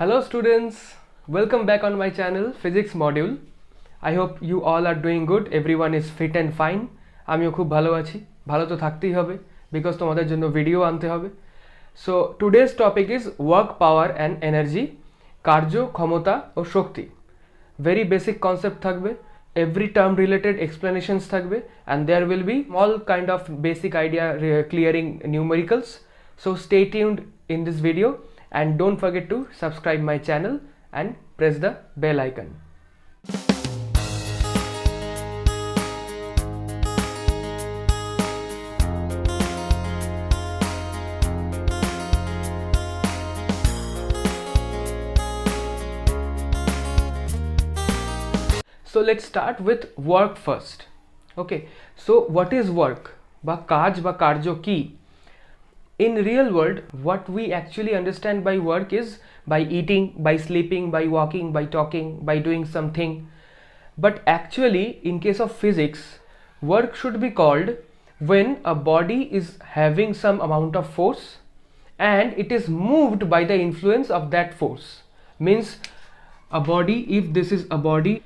Hello students, welcome back on my channel Physics module. I hope you all are doing good. Everyone is fit and fine. আমিও খুব ভালো আছি। ভালো তো থাকতেই হবে because তোমাদের জন্য ভিডিও আনতে হবে। So today's topic is work power and energy, কার্য ক্ষমতা ও শক্তি। Very basic concept থাকবে, every term related explanations থাকবে, and there will be small kind of basic idea clearing numericals. So stay tuned in this video and don't forget to subscribe my channel and press the bell icon. So let's start with work first. Okay, so what is work? বা কাজ বা কার্য কি? In real world, what we actually understand by work is by eating, by sleeping, by walking, by talking, by doing something. But actually, in case of physics, work should be called when a body is having some amount of force and it is moved by the influence of that force. Means a body, if this is a body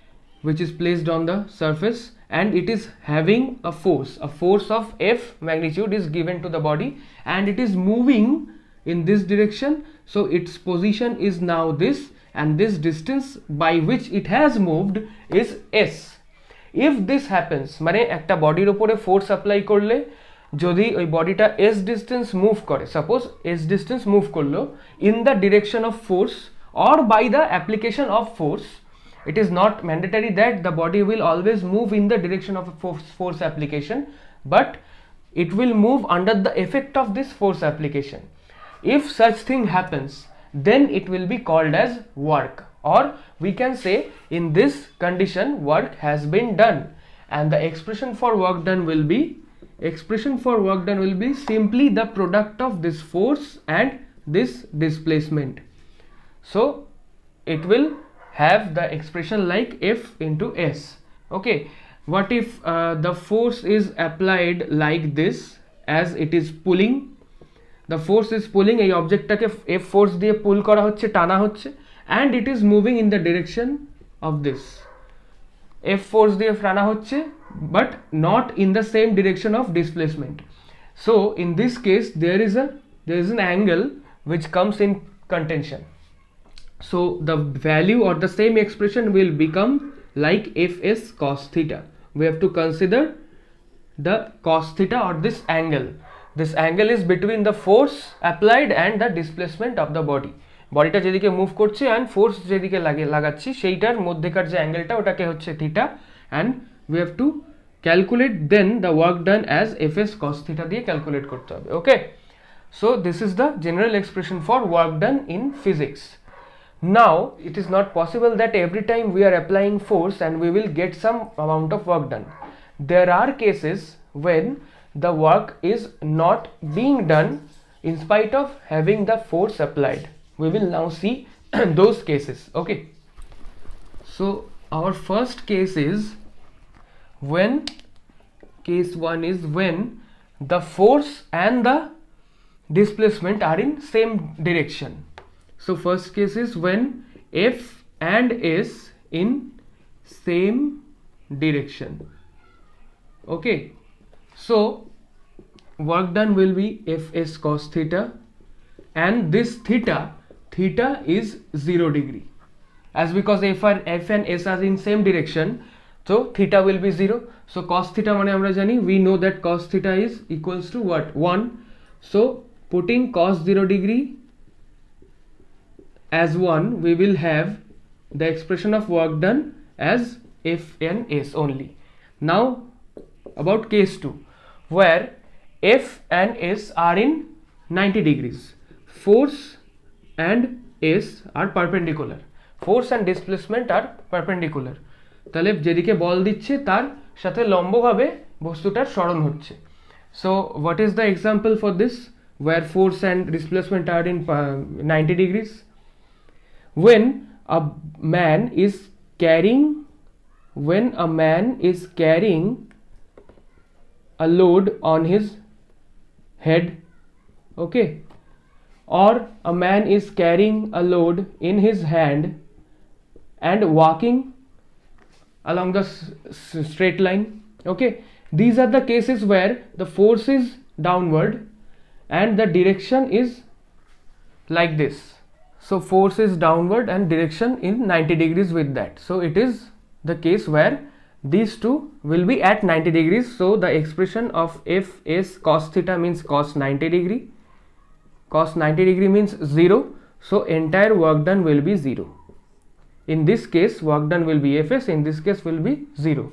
which is placed on the surface and it is having a force of F magnitude is given to the body and it is moving in this direction, so its position is now this and this distance by which it has moved is S. If this happens, মানে একটা বডির উপরে force apply করলে যদি ওই বডিটা S distance move করে, suppose S distance move করলো in the direction of force or by the application of force, it is not mandatory that the body will always move in the direction of a force application, but it will move under the effect of this force application. If such thing happens, then it will be called as work, or we can say in this condition work has been done, and the expression for work done will be simply the product of this force and this displacement. So it will have the expression like F into S. Okay, what if the force is applied like this, as it is pulling, the force is pulling এই অবজেক্টটাকে F force দিয়ে পুল করা হচ্ছে, টানা হচ্ছে, and it is moving in the direction of this. F force দিয়ে টানা হচ্ছে but not in the same direction of displacement. So in this case there is an angle which comes in contention. So the value or the same expression will become like Fs cos theta. We have to consider the cos theta or this angle. This angle is between the force applied and the displacement of the body. বডিটা যেদিকে move করছে and force যেদিকে লাগাচ্ছি সেইটার মধ্যেকার যে অ্যাঙ্গেলটা ওটাকে হচ্ছে theta, and we have to calculate then the work done as Fs cos theta দিয়ে ক্যালকুলেট করতে হবে. Okay, so this is the general expression for work done in physics. Now it is not possible that every time we are applying force and we will get some amount of work done. There are cases when the work is not being done in spite of having the force applied. We will now see those cases. Okay, so our first case is when case 1 is when the force and the displacement are in same direction. So first case is when F and S in same direction. Okay, so work done will be Fs cos theta, and this theta is 0 degree, as because F and S are in same direction, so theta will be 0. So cos theta মানে আমরা জানি, we know that cos theta is equals to what, 1. So putting cos 0 degree as 1, we will have the expression of work done as F and S only. Now about case 2, where F and S are in 90 degrees. Force and S are perpendicular. Force and displacement are perpendicular. তাহলে যেদিকে বল দিচ্ছে তার সাথে লম্বভাবে বস্তুটার সরণ হচ্ছে. So what is the example for this, where force and displacement are in 90 degrees? When a man is carrying a load on his head, okay, or a man is carrying a load in his hand and walking along the straight line. Okay, these are the cases where the force is downward and the direction is like this. So force is downward and direction in 90 degrees with that. So it is the case where these two will be at 90 degrees. So the expression of Fs cos theta means cos 90 degree. Cos 90 degree means 0. So entire work done will be 0. In this case work done will be Fs, in this case will be 0.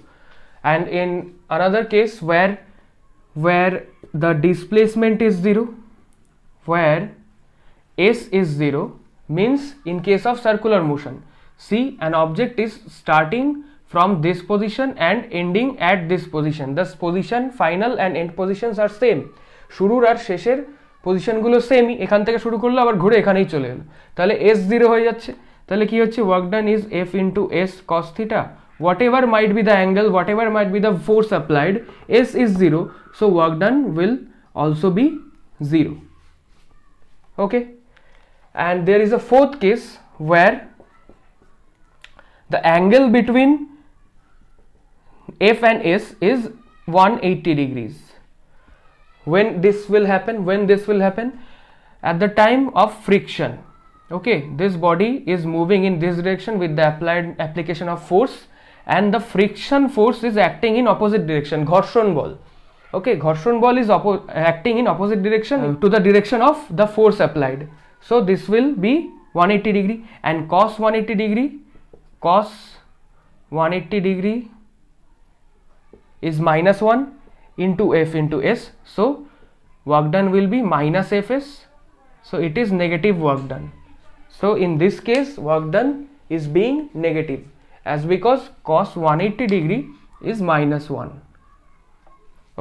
And in another case where the displacement is 0, where S is 0, means in case of circular motion, see, an object is starting from this position and ending at this position. The position final and end positions are same. শুরুর আর শেষের পজিশনগুলো সেমই, এখান থেকে শুরু করলো আবার ঘুরে এখানেই চলে এলো, তাহলে S0 হয়ে যাচ্ছে। তাহলে কি হচ্ছে, work done is F into S cos theta. Whatever might be the angle, whatever might be the force applied, S is 0, so work done will also be 0. Okay, and there is a fourth case where the angle between F and S is 180 degrees. When this will happen at the time of friction. Okay, this body is moving in this direction with the application of force, and the friction force is acting in opposite direction, ঘর্ষণ বল. Okay, ঘর্ষণ বল is acting in opposite direction to the direction of the force applied. So this will be 180 degree, and cos 180 degree is -1 into F into S. So work done will be minus Fs. So it is negative work done. So in this case work done is being negative, as because cos 180 degree is -1.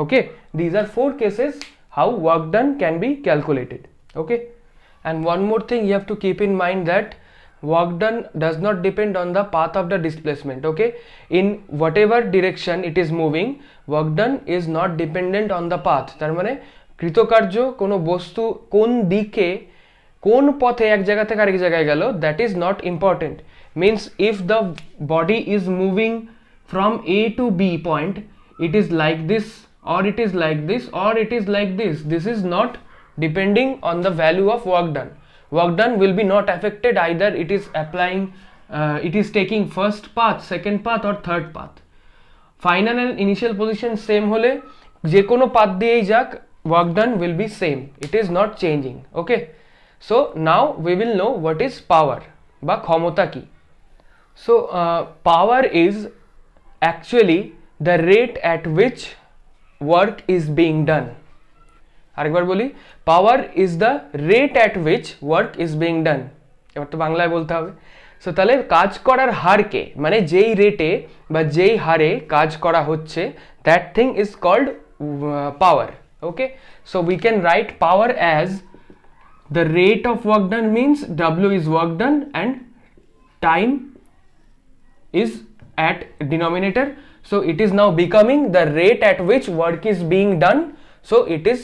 Okay, these are 4 cases how work done can be calculated. Okay, and one more thing you have to keep in mind, that work done does not depend on the path of the displacement. Okay, in whatever direction it is moving, work done is not dependent on the path. তার মানে কৃতকার্য কোনো বস্তু কোন দিকে কোন পথে এক জায়গা থেকে আরেক জায়গায় গেল, that is not important. Means if the body is moving from A to B point, it is like this, or it is like this, or it is like this. This is not depending on the value of work done. Work done will be not affected either it is applying, it is taking first path, second path, or third path. Final and initial position same hole je kono path diyei jak, work done will be same. It is not changing. Okay, so now we will know what is power বা ক্ষমতা কি. So power is actually the rate at which work is being done. আরেকবার বলি, power is the rate at which work is being done. এবার তো বাংলায় বলতে হবে। সো তাহলে কাজ করার হারকে, মানে যেই রেটে বা যেই হারে কাজ করা হচ্ছে, that thing is called power. Okay, so we can write power as the rate of work done means W is work done and time is at denominator. So it is now becoming the rate at which work is being done. So it is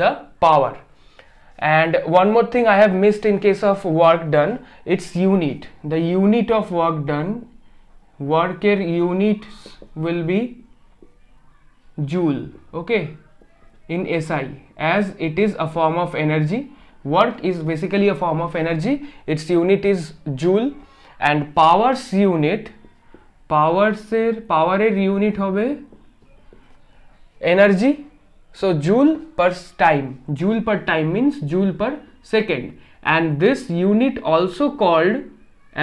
the power. And one more thing I have missed in case of work done, it's unit. The unit of work done, worker unit will be joule. Okay, in SI, as it is a form of energy. Work is basically a form of energy, its unit is joule. And powers unit, পাওয়ারের unit হবে energy. So joule per time, joule per time means joule per second, and this unit also called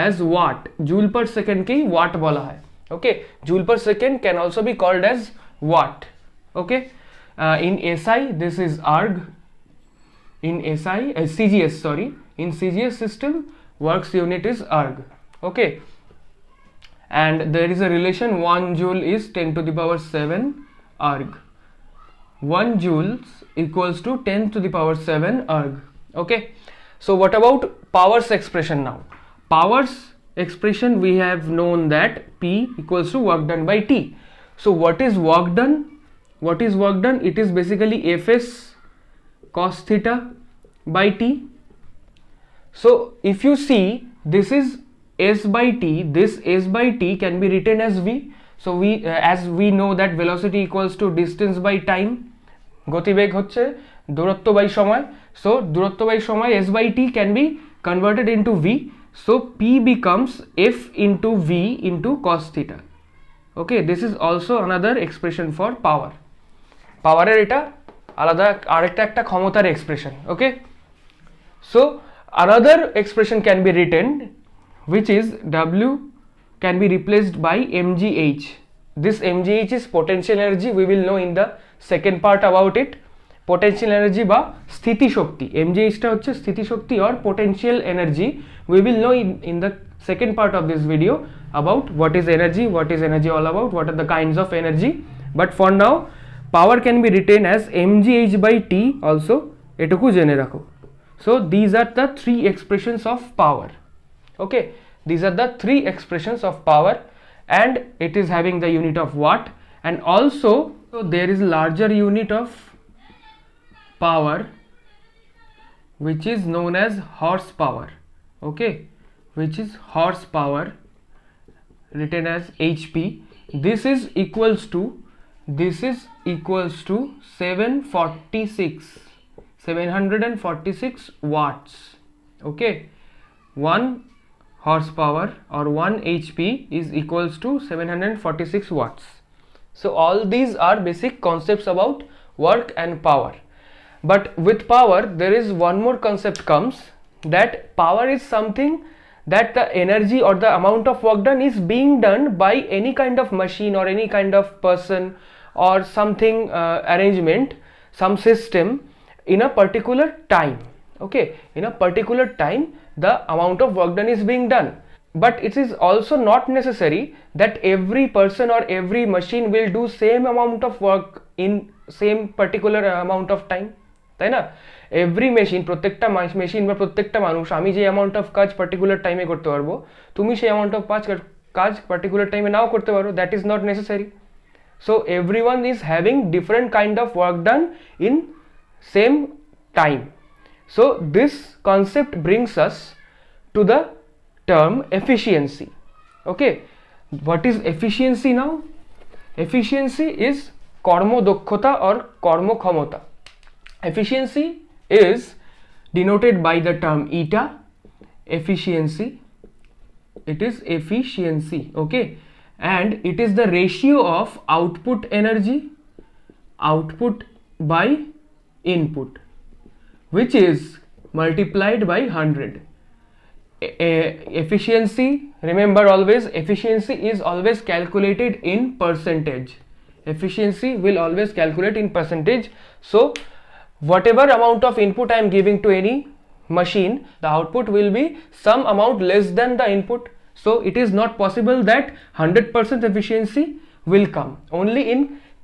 as watt. Joule per second ke watt bola hai. Okay, joule per second can also be called as watt. Okay, in SI this is erg. In SI CGS, sorry, in CGS system works unit is erg. Okay, and there is a relation, 1 joule is 10 to the power 7 erg. 1 joules equals to 10 to the power 7 erg. Okay, so what about powers expression now? Powers expression, we have known that P equals to work done by T. So what is work done? What is work done? It is basically Fs cos theta by T. So if you see, this is s by t, this s by t can be written as v. So we as we know that velocity equals to distance by time, গতিবেগ হচ্ছে দূরত্ব by সময়, so দূরত্ব by সময় s by t can be converted into v, so p becomes f into v into cos theta. Okay, this is also another expression for power. পাওয়ারের এটা আলাদা আরেকটা একটা ক্ষমতার expression. Okay, so another expression can be written which is w can be replaced by mgh. This mgh is potential energy. We will know in the second part about it. Potential energy বা স্থিতি শক্তি, mgh টা হচ্ছে স্থিতি শক্তি or potential energy. We will know in the second part of this video about what is energy all about, what are the kinds of energy. But for now, power can be written as mgh by t also, এটুকু জেনে রাখো. So these are the three expressions of power. Okay, these are the three expressions of power, and it is having the unit of watt. And also so there is larger unit of power which is known as horsepower. Okay, which is horsepower, written as hp. This is equals to 746 watts. Okay, 1 horsepower or 1 hp is equals to 746 watts. So all these are basic concepts about work and power. But with power there is one more concept comes, that power is something that the energy or the amount of work done is being done by any kind of machine or any kind of person or something, arrangement, some system in a particular time. Okay, in a particular time the amount of work done is being done. But it is also not necessary that every person or every machine will do same amount of work in same particular amount of time, তাই না? Every machine, প্রত্যেকটা machine বা প্রত্যেকটা মানুষ, আমি যে amount of কাজ particular টাইমে করতে পারবো, তুমি সেই অ্যামাউন্ট অফ কাজ পার্টিকুলার টাইমে নাও করতে পারো. That is not necessary. So everyone is having different kind of work done in same time. So this concept brings us to the term efficiency. Okay, what is efficiency now? Efficiency is কর্মদক্ষতা or কর্মক্ষমতা. Efficiency is denoted by the term eta. Efficiency, it is efficiency. Okay, and it is the ratio of output energy by input, which is multiplied by 100. Efficiency, remember always, efficiency is always calculated in percentage. Efficiency will always calculate in percentage. So whatever amount of input I am giving to any machine, the output will be some amount less than the input. So it is not possible that 100% efficiency will come. Only in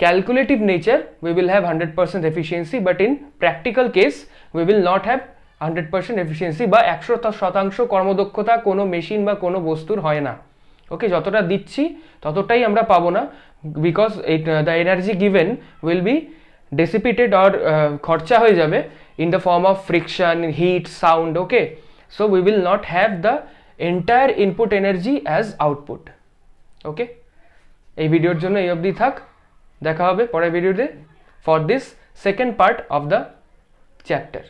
calculative nature we will have 100% efficiency, but in practical case we will not have 100% efficiency বা 100% কর্মদক্ষতা কোনো machine বা কোনো বস্তুর হয় না. ওকে, যতটা দিচ্ছি ততটাই আমরা পাবো না, because the energy given will be dissipated or খরচা হয়ে যাবে in the form of friction, heat, sound. Okay, so we will not have the entire input energy as output. Okay, এই ভিডিওর জন্য এই অবধি থাক, দেখা হবে পরের ভিডিওতে for this second part of the chapter.